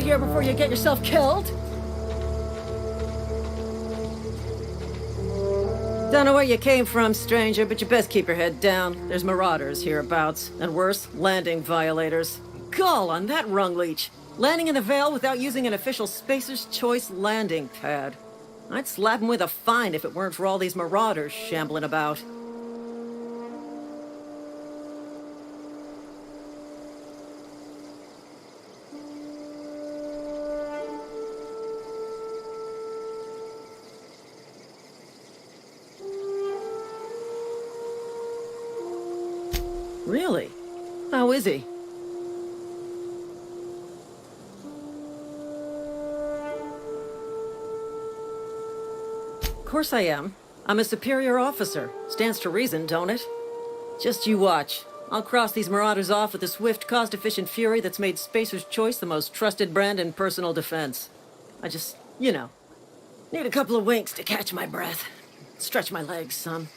over here before you get yourself killed. Don't know where you came from, stranger, but you best keep your head down. There's marauders hereabouts, and worse, landing violators. Gall on that rung leech. Landing in the Vale without using an official Spacer's Choice landing pad. I'd slap him with a fine if it weren't for all these marauders shambling about. Really? How is he? Of course I am. I'm a superior officer. Stands to reason, don't it? Just you watch. I'll cross these marauders off with a swift, cost-efficient fury that's made Spacer's Choice the most trusted brand in personal defense. I just, need a couple of winks to catch my breath. Stretch my legs, son.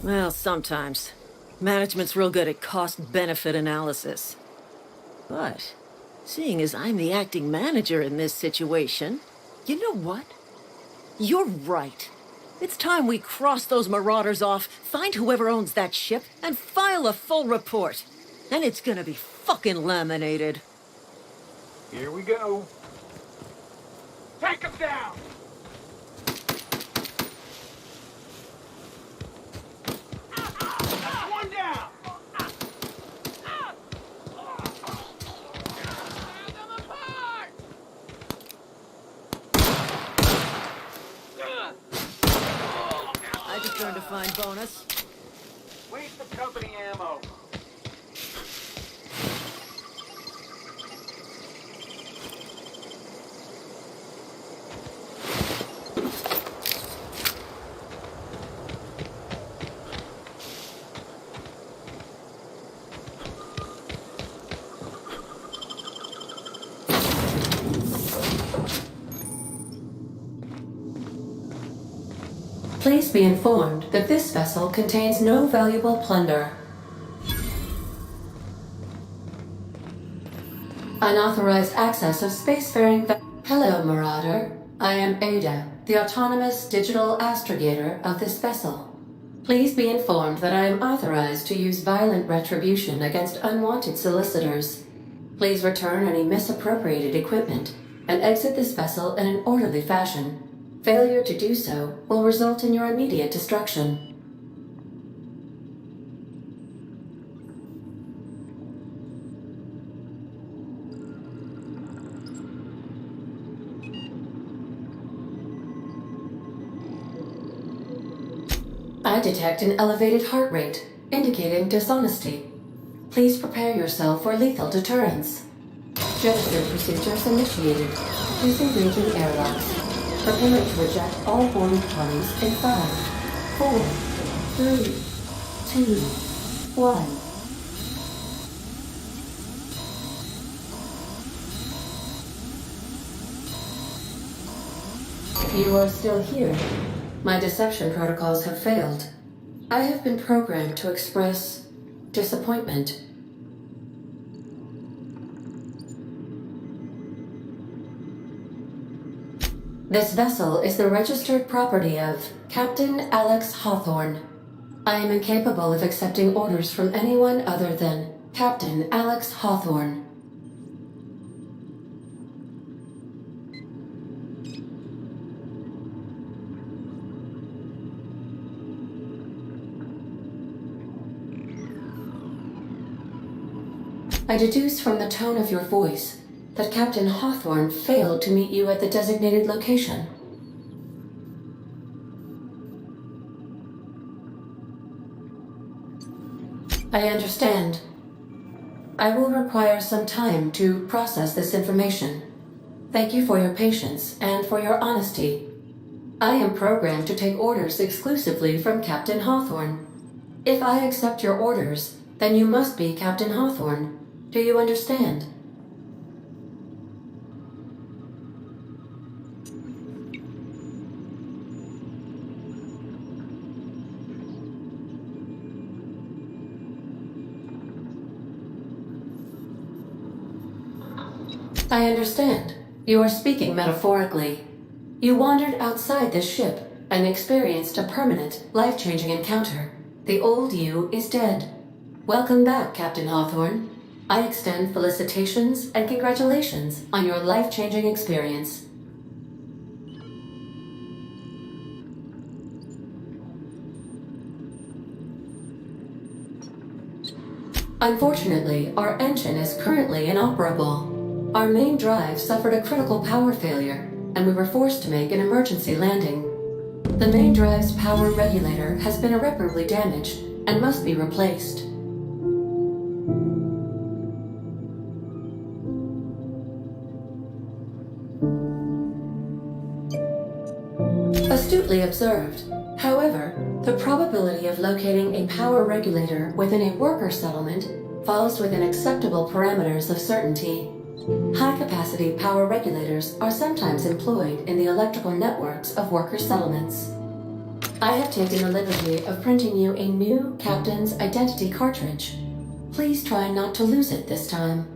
Well, sometimes. Management's real good at cost-benefit analysis. But, seeing as I'm the acting manager in this situation, you know what? You're right. It's time we cross those marauders off, find whoever owns that ship, and file a full report. Then it's gonna be fucking laminated. Here we go. Take him down! One down! I just earned a fine bonus. Waste of company ammo. Please be informed that this vessel contains no valuable plunder. Unauthorized access of spacefaring Hello, Marauder. I am Ada, the autonomous digital astrogator of this vessel. Please be informed that I am authorized to use violent retribution against unwanted solicitors. Please return any misappropriated equipment and exit this vessel in an orderly fashion. Failure to do so will result in your immediate destruction. I detect an elevated heart rate, indicating dishonesty. Please prepare yourself for lethal deterrence. Gesture procedures initiated. Disengaging airlocks. Preparing to eject all warning parties in 5, 4, 3, 2, 1. You are still here. My deception protocols have failed. I have been programmed to express disappointment. This vessel is the registered property of Captain Alex Hawthorne. I am incapable of accepting orders from anyone other than Captain Alex Hawthorne. I deduce from the tone of your voice that Captain Hawthorne failed to meet you at the designated location. I understand. I will require some time to process this information. Thank you for your patience and for your honesty. I am programmed to take orders exclusively from Captain Hawthorne. If I accept your orders, then you must be Captain Hawthorne. Do you understand? I understand. You are speaking metaphorically. You wandered outside this ship and experienced a permanent, life-changing encounter. The old you is dead. Welcome back, Captain Hawthorne. I extend felicitations and congratulations on your life-changing experience. Unfortunately, our engine is currently inoperable. Our main drive suffered a critical power failure, and we were forced to make an emergency landing. The main drive's power regulator has been irreparably damaged and must be replaced. Astutely observed. However, the probability of locating a power regulator within a worker settlement falls within acceptable parameters of certainty. High-capacity power regulators are sometimes employed in the electrical networks of worker settlements. I have taken the liberty of printing you a new Captain's Identity cartridge. Please try not to lose it this time.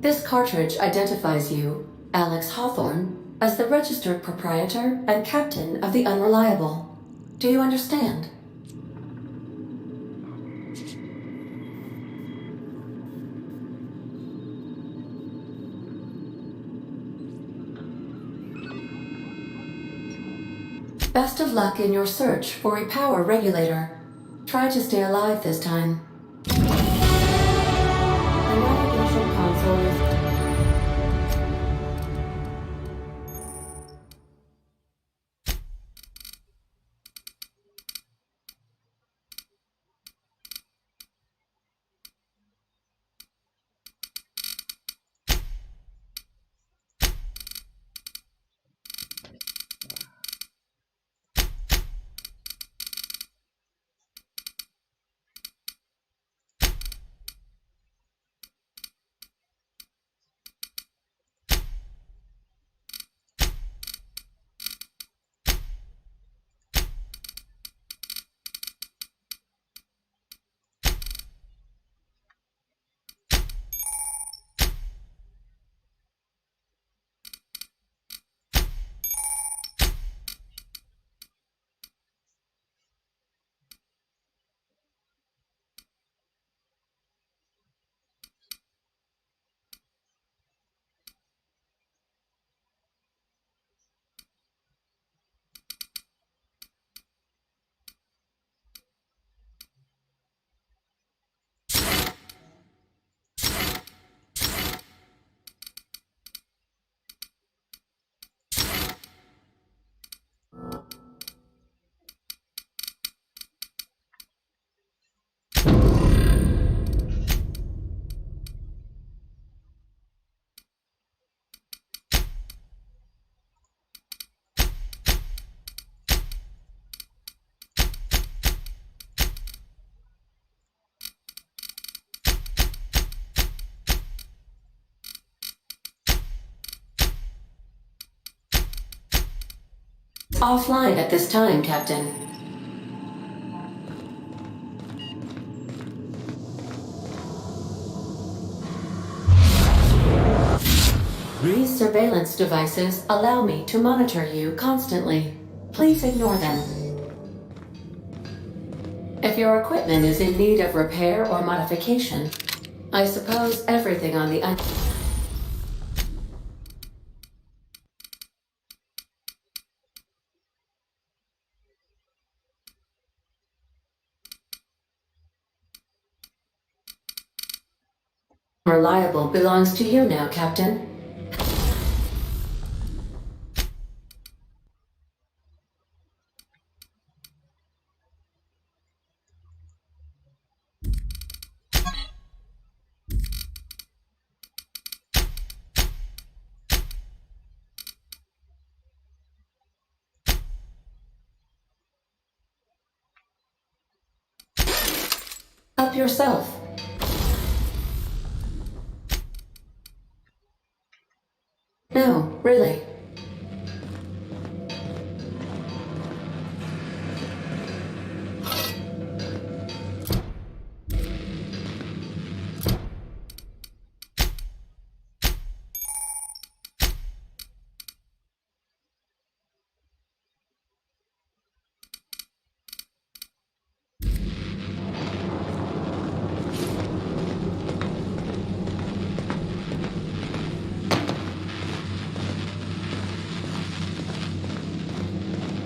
This cartridge identifies you, Alex Hawthorne, as the registered proprietor and captain of the Unreliable. Do you understand? Best of luck in your search for a power regulator. Try to stay alive this time. The navigation console is... Offline at this time, Captain. These surveillance devices allow me to monitor you constantly. Please ignore them. If your equipment is in need of repair or modification, I suppose everything on the Unreliable belongs to you now, Captain. yourself. No, really.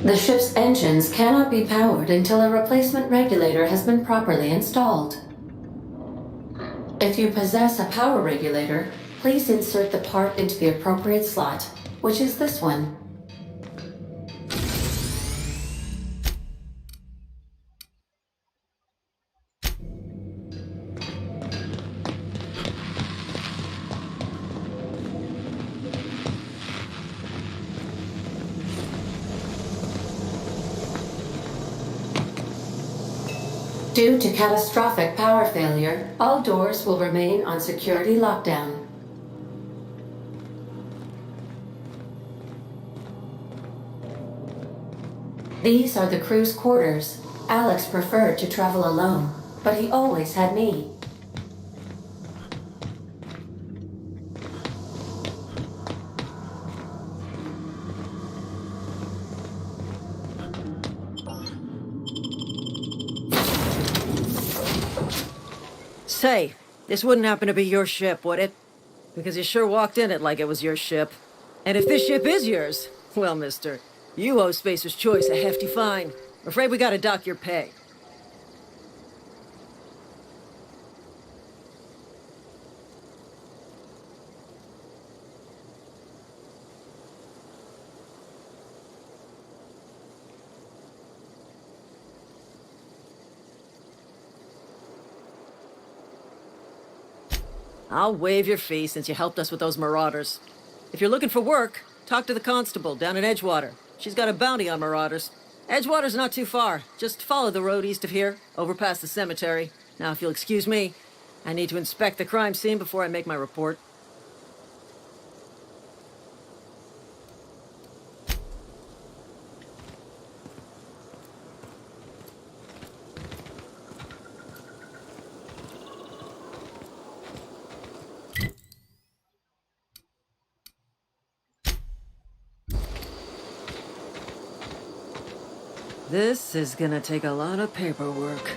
The ship's engines cannot be powered until a replacement regulator has been properly installed. If you possess a power regulator, please insert the part into the appropriate slot, which is this one. Due to catastrophic power failure, all doors will remain on security lockdown. These are the crew's quarters. Alex preferred to travel alone, but he always had me. Say, this wouldn't happen to be your ship, would it? Because you sure walked in it like it was your ship. And if this ship is yours, well, mister, you owe Spacer's Choice a hefty fine. I'm afraid we gotta dock your pay. I'll waive your fee since you helped us with those marauders. If you're looking for work, talk to the constable down in Edgewater. She's got a bounty on marauders. Edgewater's not too far. Just follow the road east of here, over past the cemetery. Now, if you'll excuse me, I need to inspect the crime scene before I make my report. This is gonna take a lot of paperwork.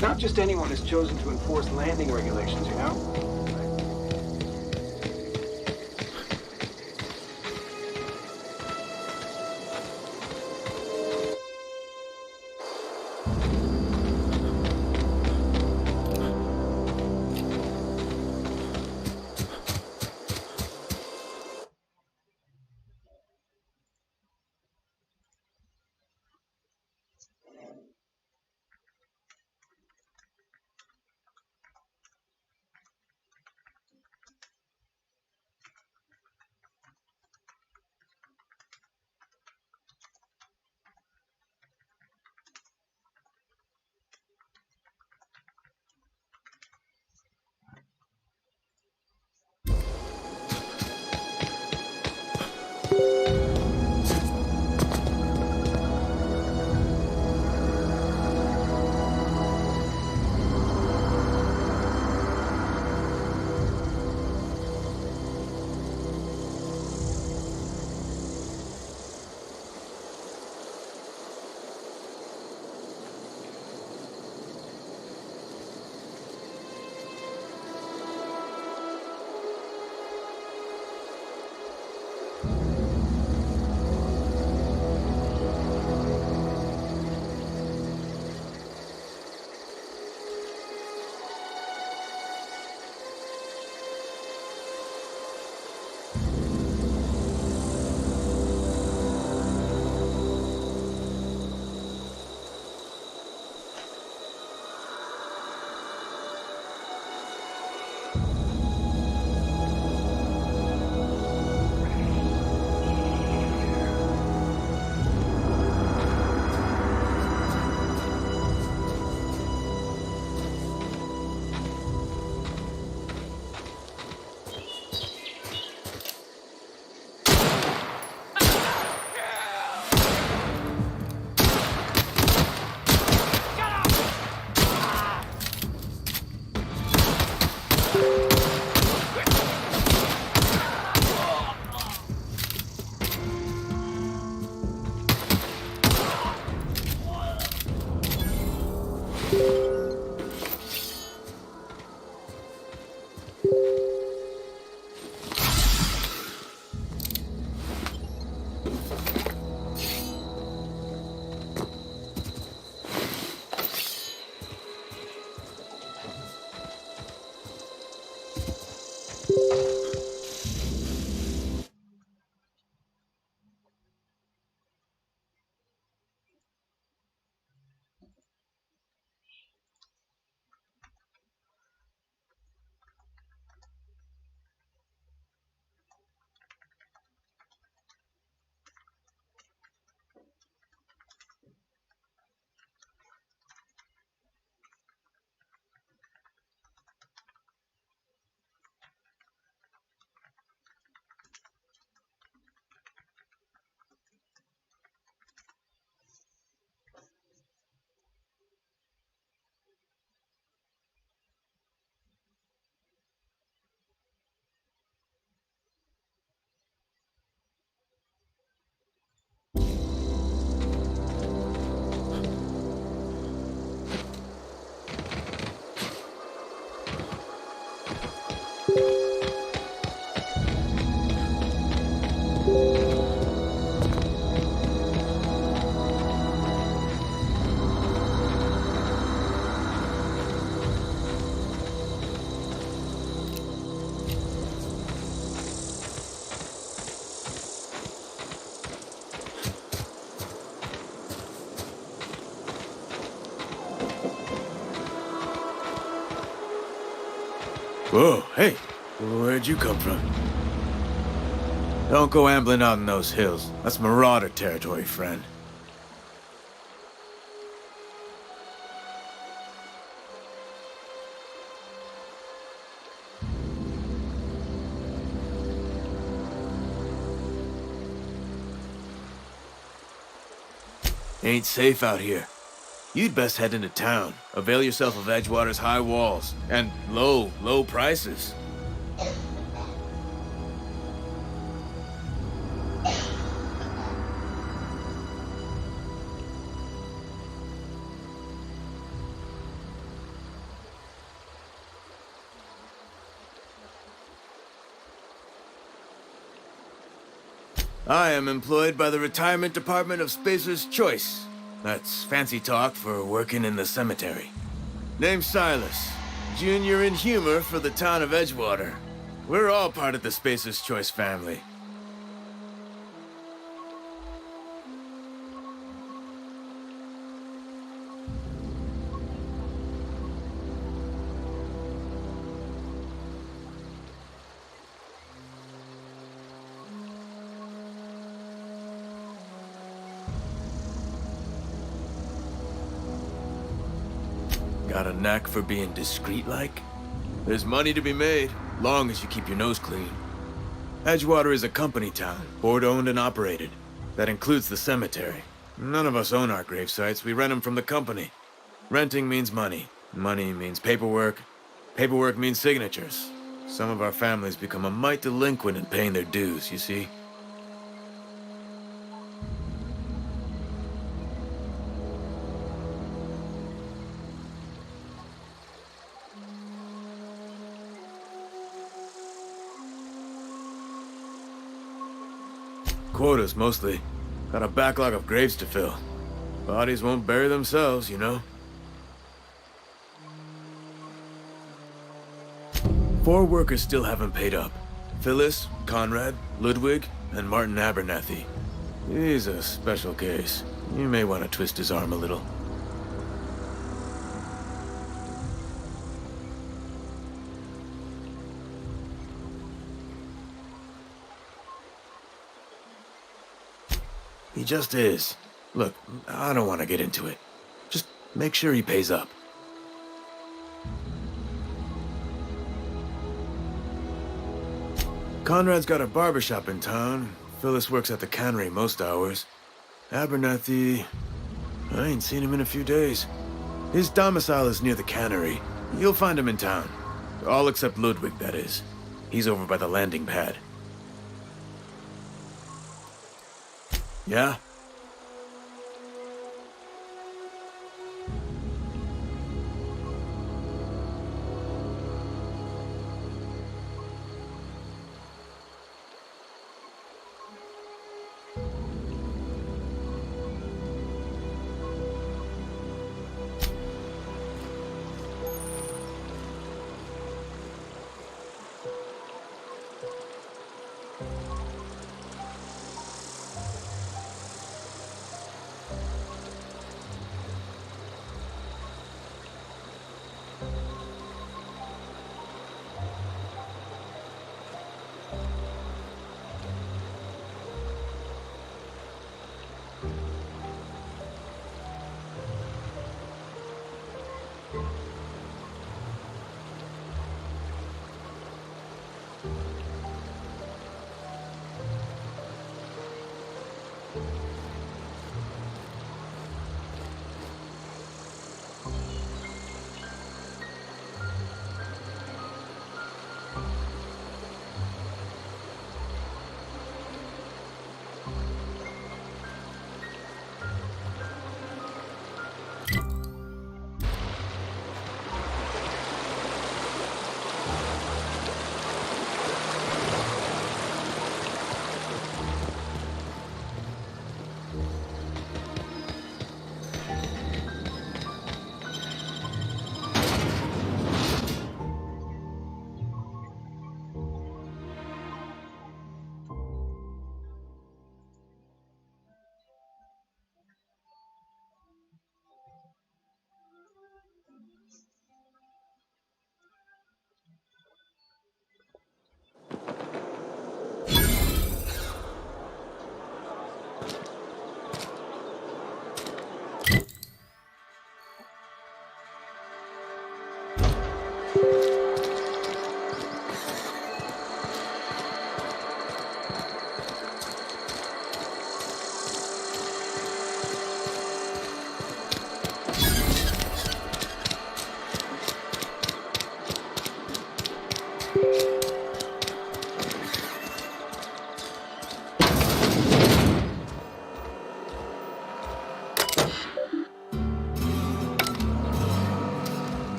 Not just anyone has chosen to enforce landing regulations, you know? Whoa, hey, where'd you come from? Don't go ambling out in those hills. That's Marauder territory, friend. Ain't safe out here. You'd best head into town. Avail yourself of Edgewater's high walls and low prices. I am employed by the Retirement Department of Spacer's Choice. That's fancy talk for working in the cemetery. Name's Silas, junior in humor for the town of Edgewater. We're all part of the Spacer's Choice family. Got a knack for being discreet-like? There's money to be made, long as you keep your nose clean. Edgewater is a company town, board-owned and operated. That includes the cemetery. None of us own our gravesites, we rent them from the company. Renting means money. Money means paperwork. Paperwork means signatures. Some of our families become a mite delinquent in paying their dues, you see? Quotas, mostly. Got a backlog of graves to fill. Bodies won't bury themselves, you know? 4 workers still haven't paid up. Phyllis, Conrad, Ludwig, and Martin Abernathy. He's a special case. You may want to twist his arm a little. He just is. Look, I don't want to get into it. Just make sure he pays up. Conrad's got a barbershop in town. Phyllis works at the cannery most hours. Abernathy... I ain't seen him in a few days. His domicile is near the cannery. You'll find him in town. All except Ludwig, that is. He's over by the landing pad. Yeah?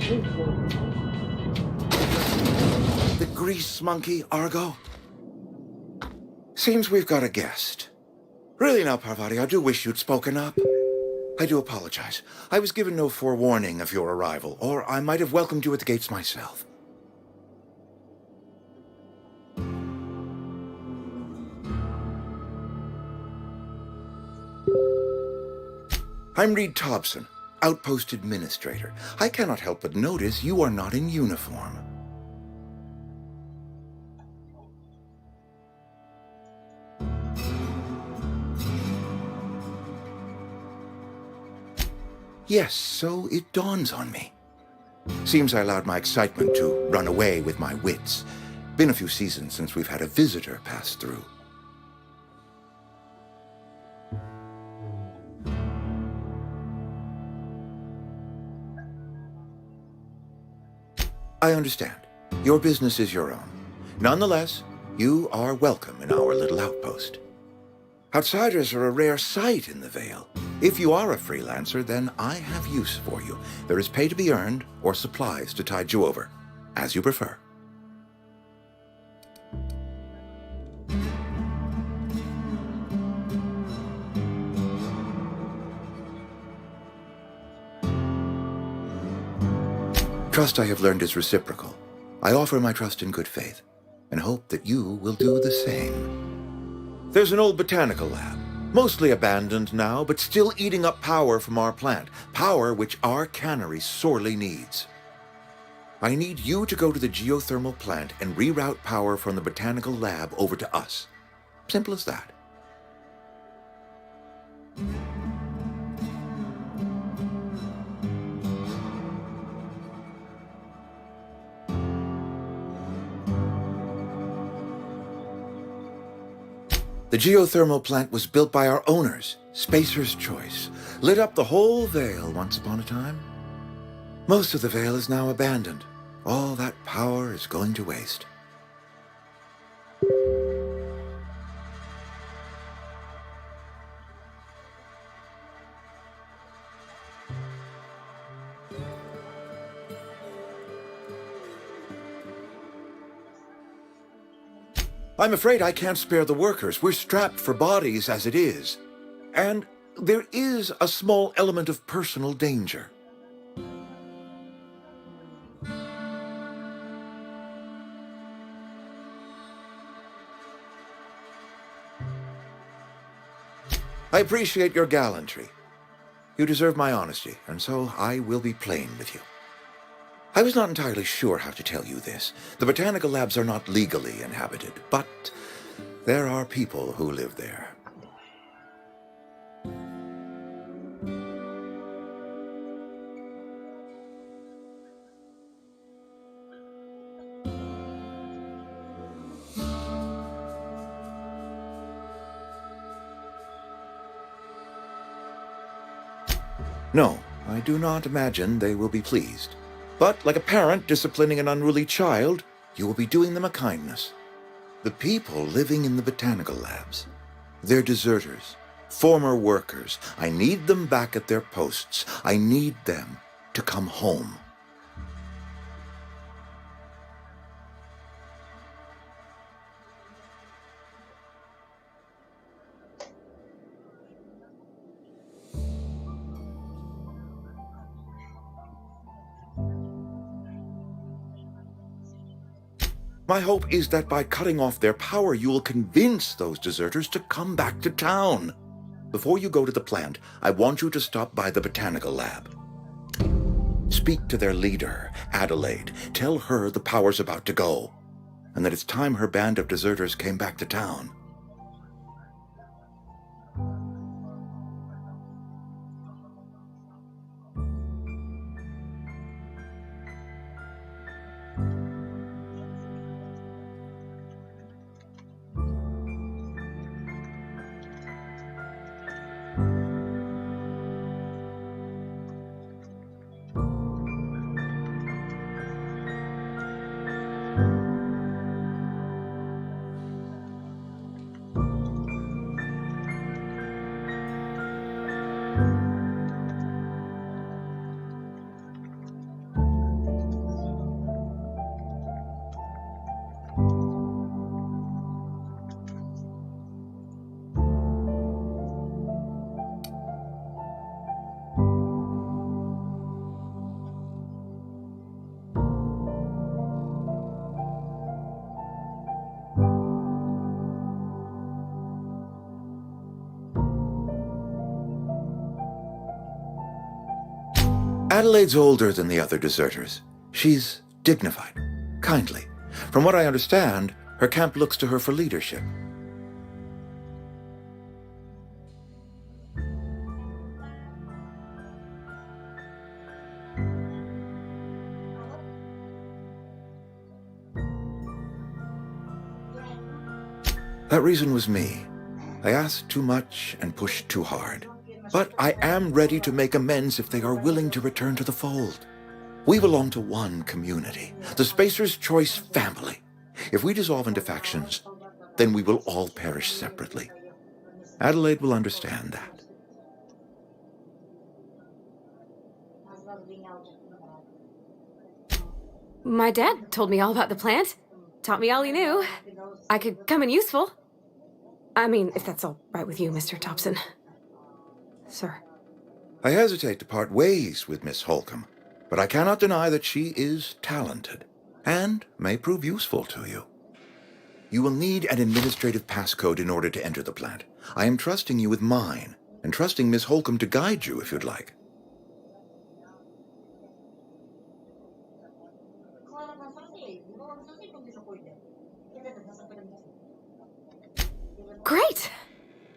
The grease monkey, Argo? Seems we've got a guest. Really now, Parvati, I do wish you'd spoken up. I do apologize. I was given no forewarning of your arrival, or I might have welcomed you at the gates myself. I'm Reed Thompson, Outpost Administrator. I cannot help but notice you are not in uniform. Yes, so it dawns on me. Seems I allowed my excitement to run away with my wits. Been a few seasons since we've had a visitor pass through. I understand. Your business is your own. Nonetheless, you are welcome in our little outpost. Outsiders are a rare sight in the Vale. If you are a freelancer, then I have use for you. There is pay to be earned, or supplies to tide you over, as you prefer. Trust I have learned is reciprocal. I offer my trust in good faith, and hope that you will do the same. There's an old botanical lab, mostly abandoned now, but still eating up power from our plant, power which our cannery sorely needs. I need you to go to the geothermal plant and reroute power from the botanical lab over to us. Simple as that. The geothermal plant was built by our owners, Spacer's Choice. Lit up the whole Vale once upon a time. Most of the Vale is now abandoned. All that power is going to waste. I'm afraid I can't spare the workers. We're strapped for bodies as it is. And there is a small element of personal danger. I appreciate your gallantry. You deserve my honesty, and so I will be plain with you. I was not entirely sure how to tell you this. The botanical labs are not legally inhabited, but there are people who live there. No, I do not imagine they will be pleased. But like a parent disciplining an unruly child, you will be doing them a kindness. The people living in the botanical labs, they're deserters, former workers. I need them back at their posts. I need them to come home. My hope is that by cutting off their power, you will convince those deserters to come back to town. Before you go to the plant, I want you to stop by the botanical lab. Speak to their leader, Adelaide. Tell her the power's about to go, and that it's time her band of deserters came back to town. Adelaide's older than the other deserters. She's dignified, kindly. From what I understand, her camp looks to her for leadership. That reason was me. I asked too much and pushed too hard. But I am ready to make amends if they are willing to return to the fold. We belong to one community, the Spacer's Choice family. If we dissolve into factions, then we will all perish separately. Adelaide will understand that. My dad told me all about the plant. Taught me all he knew. I could come in useful. I mean, if that's all right with you, Mr. Thompson. Sir. I hesitate to part ways with Miss Holcomb, but I cannot deny that she is talented and may prove useful to you. You will need an administrative passcode in order to enter the plant. I am trusting you with mine, and trusting Miss Holcomb to guide you if you'd like. Great!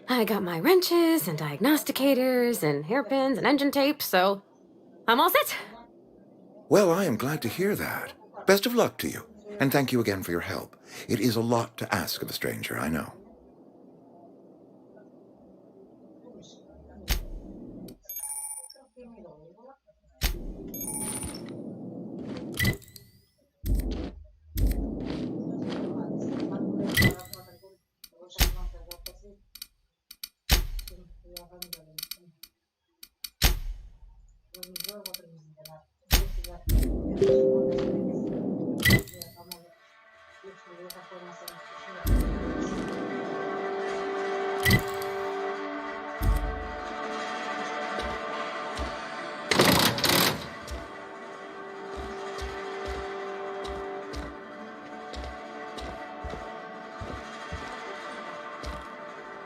I got my wrenches and diagnosticators and hairpins and engine tape, so I'm all set. Well, I am glad to hear that. Best of luck to you, and thank you again for your help. It is a lot to ask of a stranger, I know.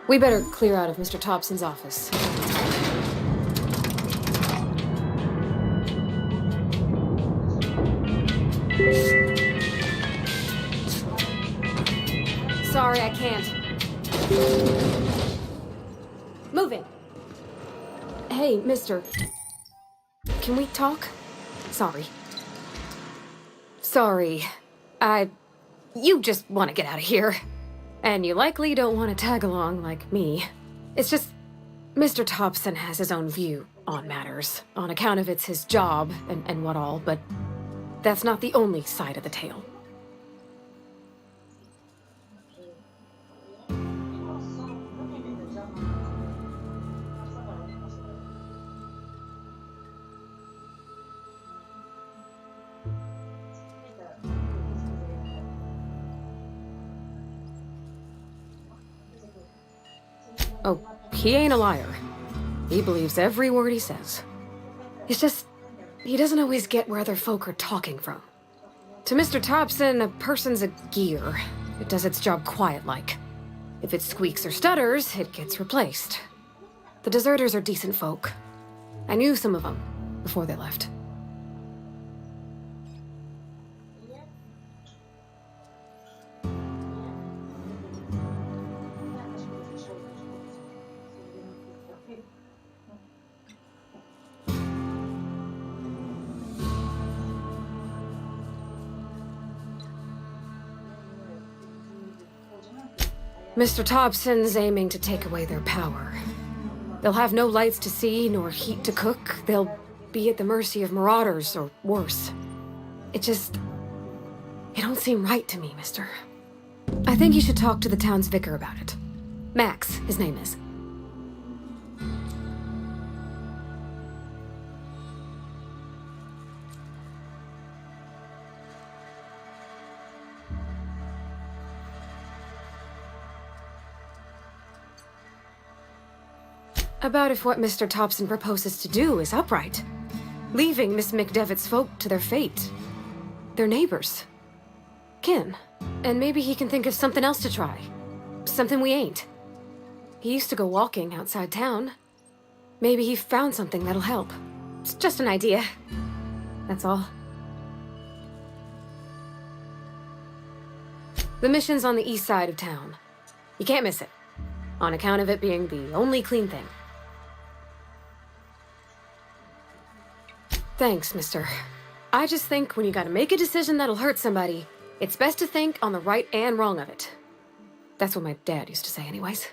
We better clear out of Mr. Thompson's office. Sorry, I can't. Moving. Hey, mister. Can we talk? Sorry. Sorry. You just want to get out of here. And you likely don't want to tag along like me. It's just, Mr. Thompson has his own view on matters, on account of it's his job and what all, but that's not the only side of the tale. Oh, he ain't a liar. He believes every word he says. It's just, he doesn't always get where other folk are talking from. To Mr. Thompson, a person's a gear. It does its job quiet-like. If it squeaks or stutters, it gets replaced. The deserters are decent folk. I knew some of them before they left. Mr. Thompson's aiming to take away their power. They'll have no lights to see, nor heat to cook. They'll be at the mercy of marauders, or worse. It don't seem right to me, mister. I think you should talk to the town's vicar about it. Max, his name is. About if what Mr. Thompson proposes to do is upright. Leaving Miss McDevitt's folk to their fate. They're neighbors. Kin. And maybe he can think of something else to try. Something we ain't. He used to go walking outside town. Maybe he found something that'll help. It's just an idea. That's all. The mission's on the east side of town. You can't miss it, on account of it being the only clean thing. Thanks, mister. I just think when you gotta make a decision that'll hurt somebody, it's best to think on the right and wrong of it. That's what my dad used to say anyways.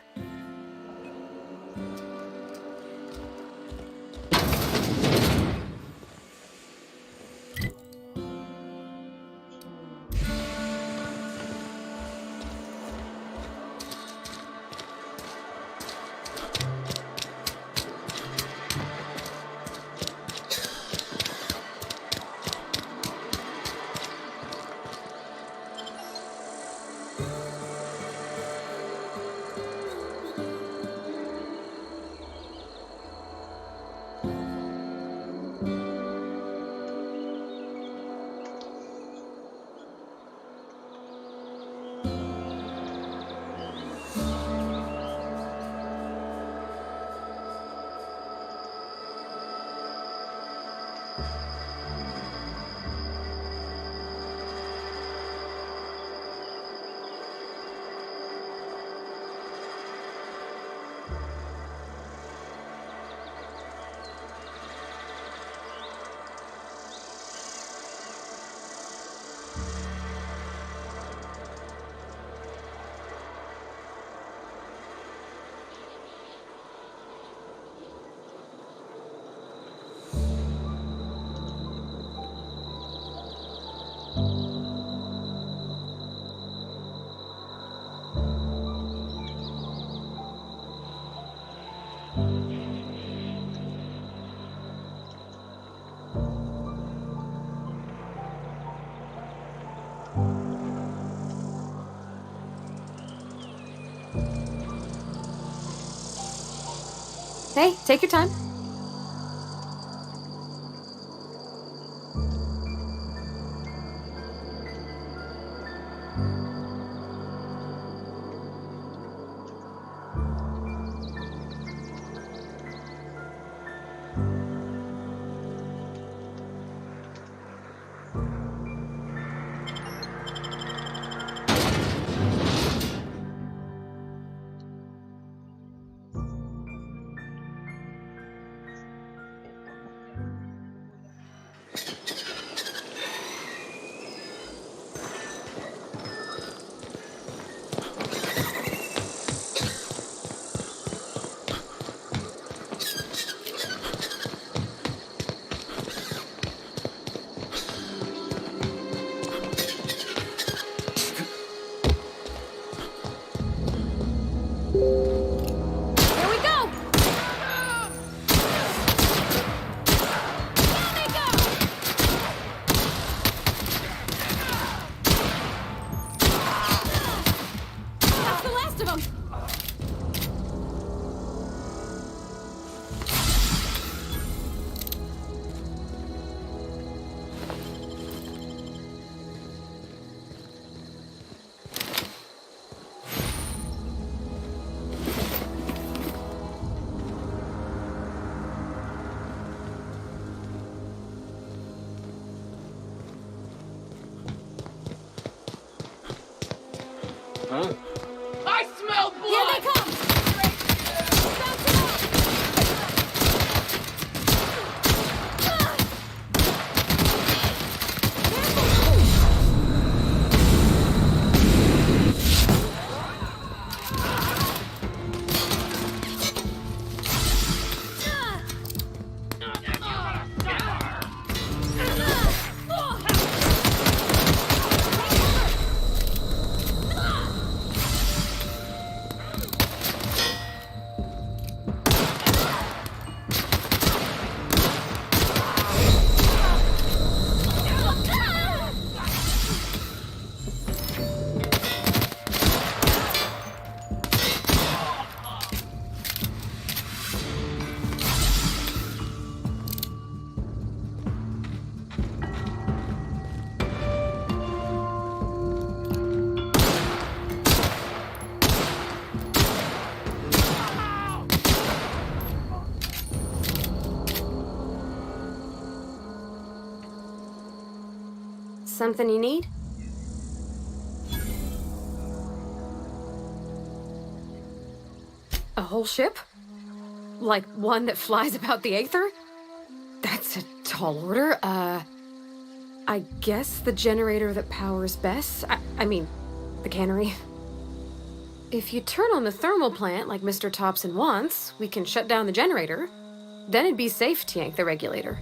Hey, take your time. I smell blood! Here they come! Something you need? A whole ship? Like one that flies about the Aether? That's a tall order. I guess the generator that powers Bess? I mean, the cannery. If you turn on the thermal plant like Mr. Thompson wants, we can shut down the generator. Then it'd be safe to yank the regulator.